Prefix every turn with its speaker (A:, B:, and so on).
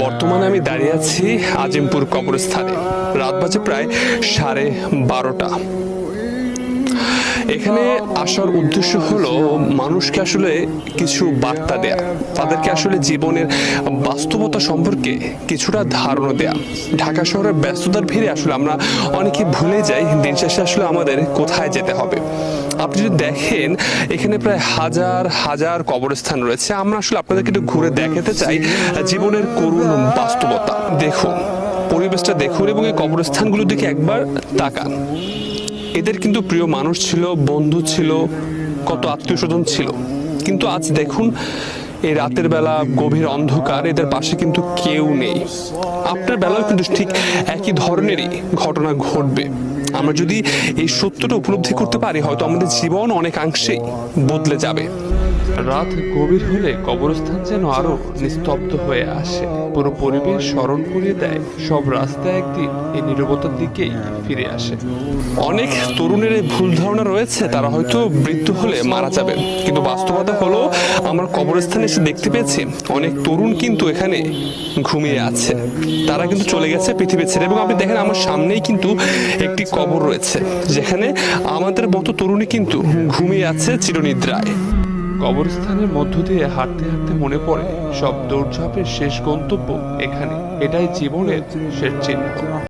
A: বর্তমানে আমি দাঁড়িয়ে আছি আজিমপুর কবরস্থানে। রাত বাজে প্রায় 12:30। এখানে আসার উদ্দেশ্য হলো মানুষকে আসলে কিছু বার্তা দেয়া, তাদেরকে আসলে জীবনের বাস্তবতা সম্পর্কে কিছুটা ধারণা দেয়া। ঢাকা শহরের ব্যস্ততার ভিড়ে আসলে আমরা অনেকে ভুলে যাই দিন শেষে আসলে আমাদের কোথায় যেতে হবে। আপনি যদি দেখেন এখানে প্রায় হাজার হাজার কবরস্থান রয়েছে। আমরা আসলে আপনাদেরকে একটু ঘুরে দেখাতে চাই জীবনের করুণ বাস্তবতা। দেখুন, পরিবেশটা দেখুন এবং এই কবরস্থানগুলোর দিকে একবার তাকান। এদের কিন্তু প্রিয় মানুষ ছিল, বন্ধু ছিল, কত আত্মীয় স্বজন ছিল, কিন্তু আজ দেখুন এই রাতের বেলা গভীর অন্ধকার, এদের পাশে কিন্তু কেউ নেই। আপনার বেলাও কিন্তু ঠিক একই ধরনেরই ঘটনা ঘটবে। আমরা যদি এই সত্যটা উপলব্ধি করতে পারি, হয়তো আমাদের জীবন অনেকাংশেই বদলে যাবে। রাত গভীর হলে কবরস্থান যেন আরো নিস্তব্ধ হয়ে আসে। পুরো পরিবেশ স্মরণ করিয়ে দেয় সব রাস্তা একদিন এই নীরবতার দিকেই ফিরে আসে। অনেক তরুণের এই ভুল ধারণা রয়েছে তারা হয়তো মৃত্যু হলে মারা যাবে, কিন্তু বাস্তবতা হলো আমরা কবরস্থানে এসে দেখতে পেয়েছি অনেক তরুণ কিন্তু এখানে ঘুমিয়ে আছে। তারা কিন্তু চলে গেছে পৃথিবী ছেড়ে। এবং আপনি দেখেন আমার সামনেই কিন্তু একটি কবর রয়েছে যেখানে আমাদের মতো তরুণী কিন্তু ঘুমিয়ে আছে চিরনিদ্রায়। কবরস্থানের মধ্য দিয়ে হাঁটতে হাঁটতে মনে পড়ে সব দৌড়ঝাঁপের শেষ গন্তব্য এখানে। এটাই জীবনের শেষ চিহ্ন।